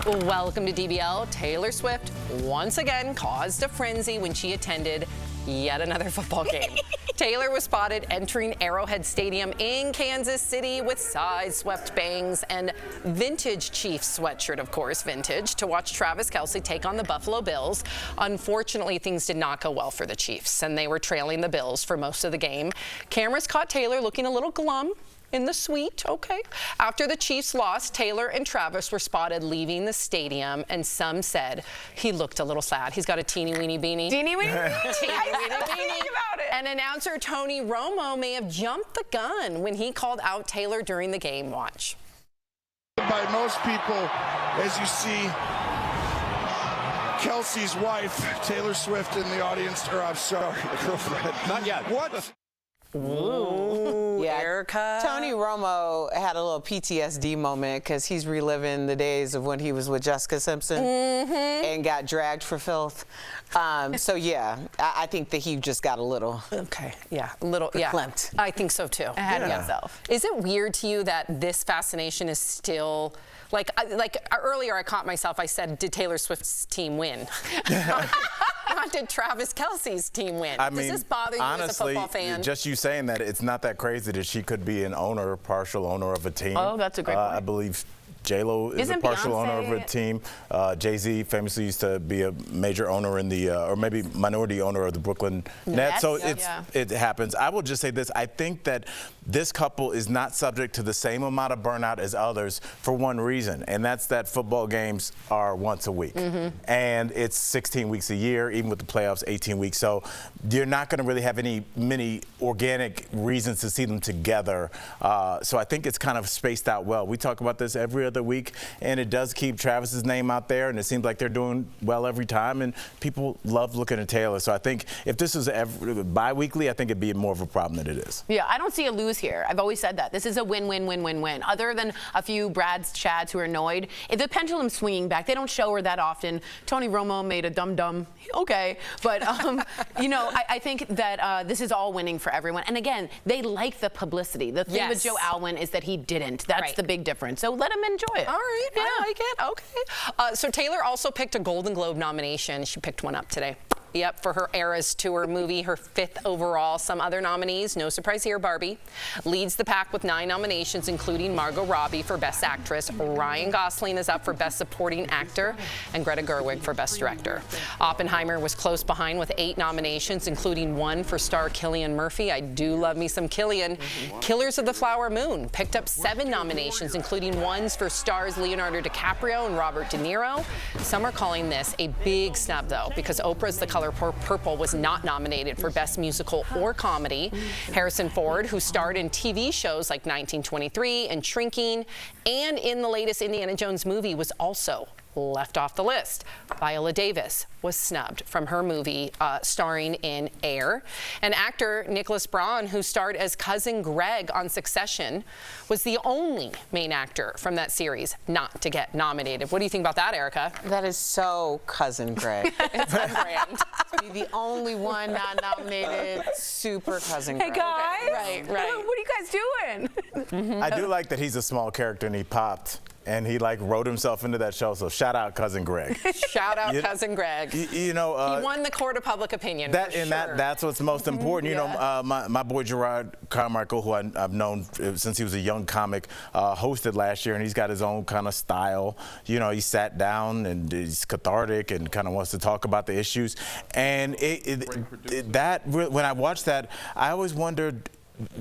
Welcome to DBL. Taylor Swift once again caused a frenzy when she attended yet another football game. Taylor was spotted entering Arrowhead Stadium in Kansas City with side-swept bangs and vintage Chiefs sweatshirt, of course, vintage, to watch Travis Kelce take on the Buffalo Bills. Unfortunately, things did not go well for the Chiefs, and they were trailing the Bills for most of the game. Cameras caught Taylor looking a little glum in the suite, okay. After the Chiefs lost, Taylor and Travis were spotted leaving the stadium, and some said he looked a little sad. He's got a teeny-weeny beanie. Teeny-weeny? Teeny-weeny beanie. About it. And announcer Tony Romo may have jumped the gun when he called out Taylor during the game. Watch. By most people, as you see Kelsey's wife, Taylor Swift, in the audience, or I'm sorry, the girlfriend. Not yet. What? Ooh, yeah, Erica. Tony Romo had a little PTSD moment because he's reliving the days of when he was with Jessica Simpson and got dragged for filth. So yeah, I think that he just got a little Verklempt. I think so too. Ahead of himself. Is it weird to you that this fascination is still like earlier? I caught myself. I said, "Did Taylor Swift's team win?" Not did Travis Kelce's team win. I mean, does this bother you honestly, as a football fan? Just you saying that, it's not that crazy that she could be an owner, partial owner of a team. Oh, that's a great point. I believe J-Lo is Isn't a partial Beyonce owner of a team. Jay-Z famously used to be a major owner in the, or maybe minority owner of the Brooklyn Nets. So it happens. I will just say this. I think that this couple is not subject to the same amount of burnout as others for one reason, and that's that football games are once a week. And it's 16 weeks a year, even with the playoffs, 18 weeks. So you're not going to really have many organic reasons to see them together. So I think it's kind of spaced out well. We talk about this every other week, and it does keep Travis's name out there, and it seems like they're doing well every time, and people love looking at Taylor. So I think if this was bi-weekly, I think it'd be more of a problem than it is. Yeah, I don't see a lose here. I've always said that. This is a win-win-win-win-win. Other than a few Brads, Chads who are annoyed, if the pendulum's swinging back, they don't show her that often. Tony Romo made a dum-dum, okay. But, you know, I think that this is all winning for everyone. And again, they like the publicity. The thing with Joe Alwyn is that he didn't. That's the big difference. So let him enjoy it. All right, yeah. I like it. Okay. So Taylor also picked a Golden Globe nomination. She picked one up today. Yep, for her Eras Tour movie, her 5th overall. Some other nominees, no surprise here, Barbie leads the pack with 9 nominations, including Margot Robbie for Best Actress. Ryan Gosling is up for Best Supporting Actor, and Greta Gerwig for Best Director. Oppenheimer was close behind with 8 nominations, including 1 for star Cillian Murphy. I do love me some Cillian. Killers of the Flower Moon picked up 7 nominations, including ones for stars Leonardo DiCaprio and Robert De Niro. Some are calling this a big snub, though, because Oprah's The Color Purple was not nominated for Best Musical or Comedy. Harrison Ford, who starred in TV shows like 1923 and Shrinking, and in the latest Indiana Jones movie, was also left off the list. Viola Davis was snubbed from her movie starring in Air. And actor Nicholas Braun, who starred as Cousin Greg on Succession, was the only main actor from that series not to get nominated. What do you think about that, Erica? That is so Cousin Greg. It's on brand. Be the only one not nominated. Super Cousin Greg. Hey, guys. Right. What are you guys doing? I do like that he's a small character and he popped. And he wrote himself into that show, so shout out Cousin Greg. Shout out Cousin Greg. You know, he won the court of public opinion. That's what's most important. You know, my boy Gerard Carmichael, who I've known since he was a young comic, hosted last year, and he's got his own kind of style. You know, he sat down and he's cathartic and kind of wants to talk about the issues. And when I watched that, I always wondered,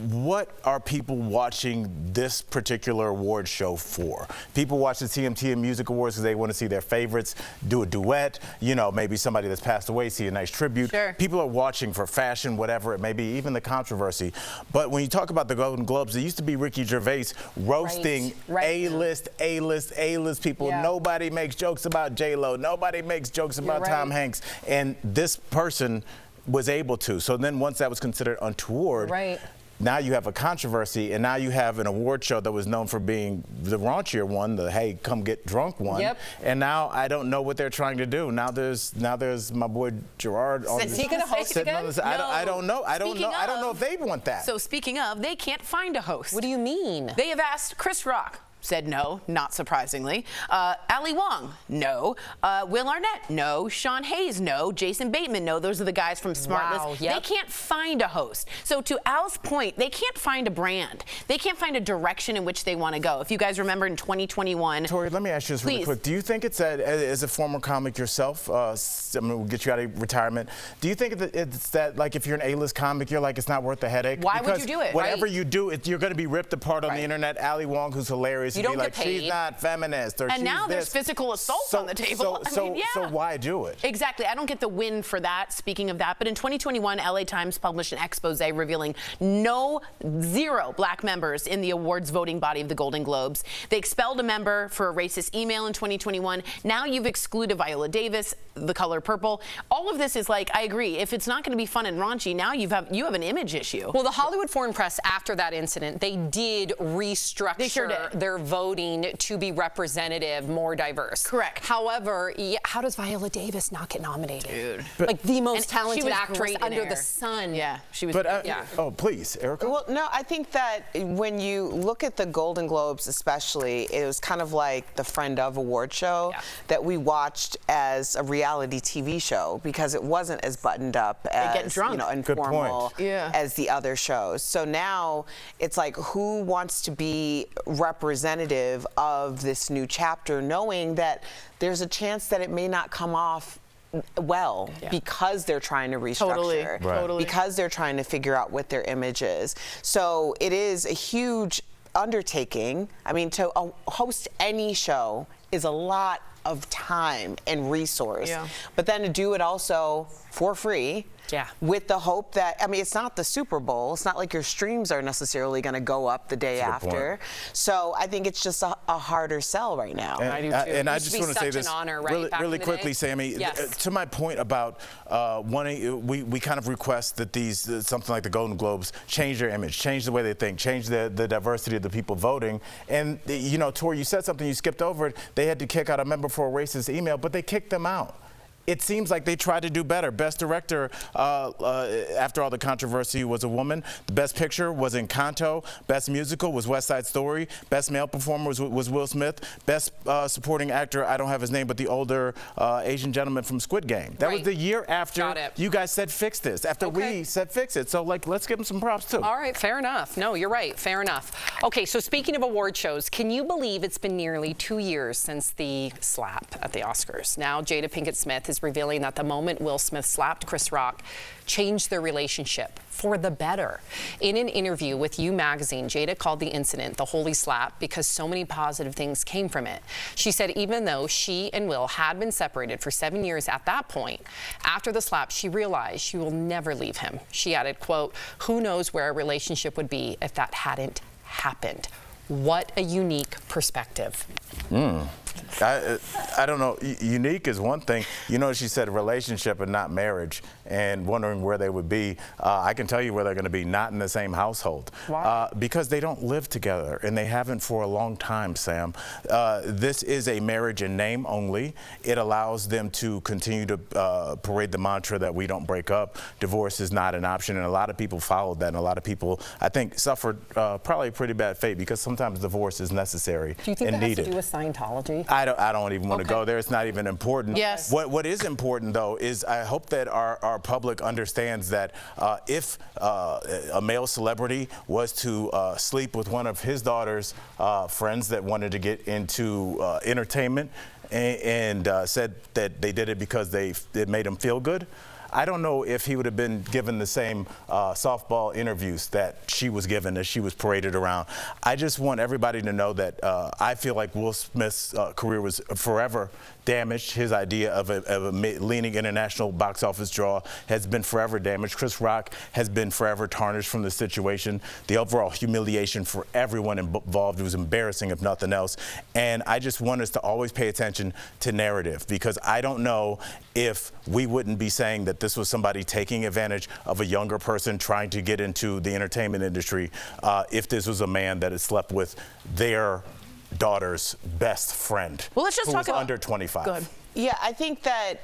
what are people watching this particular award show for? People watch the TMT Music Awards because they want to see their favorites do a duet, you know, maybe somebody that's passed away, see a nice tribute. Sure. People are watching for fashion, whatever it may be, even the controversy. But when you talk about the Golden Globes, it used to be Ricky Gervais roasting A-list people. Yeah. Nobody makes jokes about J-Lo. Nobody makes jokes about Tom Hanks. And this person was able to. So then once that was considered untoward, now you have a controversy, and now you have an award show that was known for being the raunchier one, the hey, come get drunk one. Yep. And now I don't know what they're trying to do. Now there's my boy Gerard on Is he going to host again? I don't know. I don't know if they want that. So speaking of, they can't find a host. What do you mean? They have asked Chris Rock, said no, not surprisingly. Ali Wong, no. Will Arnett, no. Sean Hayes, no. Jason Bateman, no. Those are the guys from SmartLess. Wow, yep. They can't find a host. So to Al's point, they can't find a brand. They can't find a direction in which they want to go. If you guys remember in 2021. Tori, let me ask you this really quick. Do you think it's as a former comic yourself, we'll get you out of retirement, do you think that it's that, like, if you're an A-list comic, you're like, it's not worth the headache? Why would you do it? Whatever you do, you're going to be ripped apart on the internet. Ali Wong, who's hilarious, you be don't like, get paid. she's not feminist, or and she's now there's this. physical assault on the table. So why do it? Exactly. I don't get the win for that, speaking of that. But in 2021, LA Times published an expose revealing zero black members in the awards voting body of the Golden Globes. They expelled a member for a racist email in 2021. Now you've excluded Viola Davis, The Color Purple. All of this is like, I agree, if it's not going to be fun and raunchy, now you have an image issue. Well, the Hollywood Foreign Press, after that incident, they did restructure their voting to be representative, more diverse. Correct. However, how does Viola Davis not get nominated? Dude. Like the most talented actress under Air. the sun. Yeah, she was. Oh, please, Erica. Well, no, I think that when you look at the Golden Globes especially, it was kind of like the Friend of award show that we watched as a reality TV show because it wasn't as buttoned up as, you know, informal as the other shows. So now it's like, who wants to be representative of this new chapter, knowing that there's a chance that it may not come off well because they're trying to restructure, because they're trying to figure out what their image is. So it is a huge undertaking. I mean, to host any show is a lot of time and resource, but then to do it also for free, with the hope that, I mean, it's not the Super Bowl. It's not like your streams are necessarily going to go up the day after. So I think it's just a harder sell right now. I do too. And I just want to say this honor, right? really quickly, Sammy. To my point about wanting, we kind of request that these something like the Golden Globes change their image, change the way they think, change the diversity of the people voting. And you know, Tori, you said something, you skipped over it. They had to kick out a member for a racist email, but they kicked them out. It seems like they tried to do better. Best director, after all the controversy, was a woman. The best picture was Encanto. Best musical was West Side Story. Best male performer was Will Smith. Best supporting actor, I don't have his name, but the older Asian gentleman from Squid Game. That was the year after you guys said fix this, after we said fix it. So, like, let's give them some props, too. All right, fair enough. No, you're right, fair enough. Okay, so speaking of award shows, can you believe it's been nearly 2 years since the slap at the Oscars? Now, Jada Pinkett-Smith is revealing that the moment Will Smith slapped Chris Rock changed their relationship for the better. In an interview with You Magazine, Jada called the incident the holy slap because so many positive things came from it. She said even though she and Will had been separated for 7 years at that point, after the slap, she realized she will never leave him. She added, quote, "Who knows where our relationship would be if that hadn't happened." What a unique perspective. I don't know. Unique is one thing. You know, she said relationship and not marriage, and wondering where they would be. I can tell you where they're going to be, not in the same household. Why? Because they don't live together, and they haven't for a long time, Sam. This is a marriage in name only. It allows them to continue to parade the mantra that we don't break up. Divorce is not an option, and a lot of people followed that, and a lot of people, I think, suffered probably a pretty bad fate because sometimes divorce is necessary Do you think and that needed. has to do with Scientology? I don't even want to go there. It's not even important. Yes. What is important, though, is I hope that our public understands that if a male celebrity was to sleep with one of his daughter's friends that wanted to get into entertainment and said that they did it because it made them feel good, I don't know if he would have been given the same softball interviews that she was given as she was paraded around. I just want everybody to know that I feel like Will Smith's career was forever damaged. His idea of a leaning international box office draw has been forever damaged. Chris Rock has been forever tarnished from the situation. The overall humiliation for everyone involved was embarrassing, if nothing else. And I just want us to always pay attention to narrative, because I don't know if we wouldn't be saying that this was somebody taking advantage of a younger person trying to get into the entertainment industry if this was a man that had slept with their daughter's best friend. Well, let's just who talk was about under 25. Good. Yeah, I think that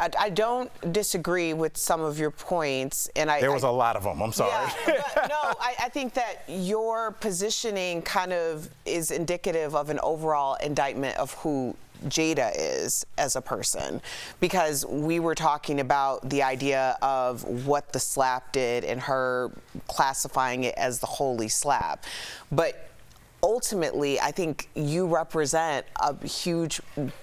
I don't disagree with some of your points, and there was a lot of them. I'm sorry. Yeah, but no, I think that your positioning kind of is indicative of an overall indictment of who Jada is as a person, because we were talking about the idea of what the slap did and her classifying it as the holy slap. But ultimately, I think you represent a huge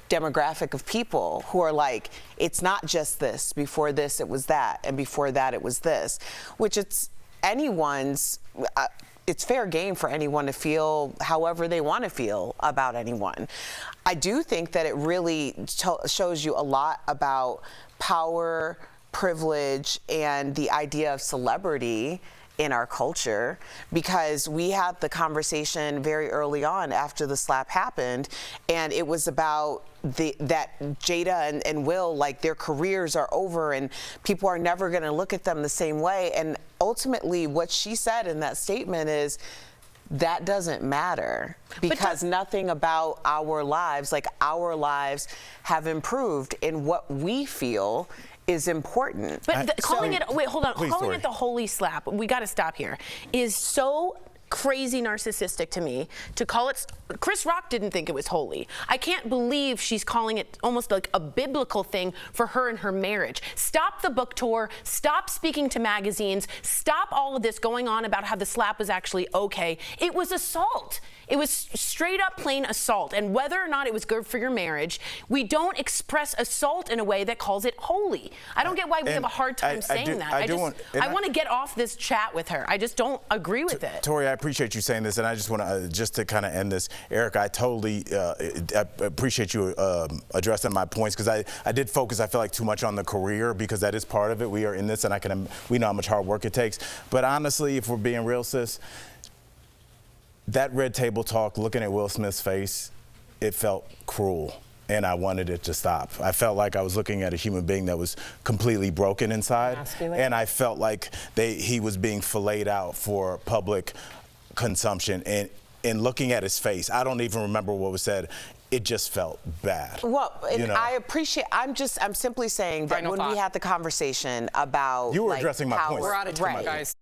demographic of people who are like, it's not just this. Before this, it was that. And before that, it was this, which it's anyone's. It's fair game for anyone to feel however they want to feel about anyone. I do think that it really shows you a lot about power, privilege, and the idea of celebrity in our culture, because we had the conversation very early on after the slap happened, and it was about that Jada and Will, like, their careers are over and people are never going to look at them the same way. And ultimately what she said in that statement is, that doesn't matter, because nothing about our lives, like, our lives have improved in what we feel is important. But calling it, wait, hold on, Please, calling Tori. it the holy slap, we got to stop here, is so crazy narcissistic to me. To call it, Chris Rock didn't think it was holy. I can't believe she's calling it almost like a biblical thing for her and her marriage. Stop the book tour, stop speaking to magazines, stop all of this going on about how the slap was actually okay. It was assault. It was straight up plain assault. And whether or not it was good for your marriage, we don't express assault in a way that calls it holy. I don't get why we have a hard time saying that. I want to get off this chat with her. I just don't agree with it. Tori, I appreciate you saying this, and I just want to, just to kind of end this, Eric, I totally I appreciate you addressing my points, because I did focus, I feel like, too much on the career, because that is part of it. We are in this, and we know how much hard work it takes. But honestly, if we're being real, sis, that red table talk, looking at Will Smith's face, it felt cruel, and I wanted it to stop. I felt like I was looking at a human being that was completely broken inside, and I felt like he was being filleted out for public consumption. And in looking at his face, I don't even remember what was said. It just felt bad. Well, and I appreciate. I'm simply saying that when we had the conversation about, you were addressing my points. We're out of time, guys.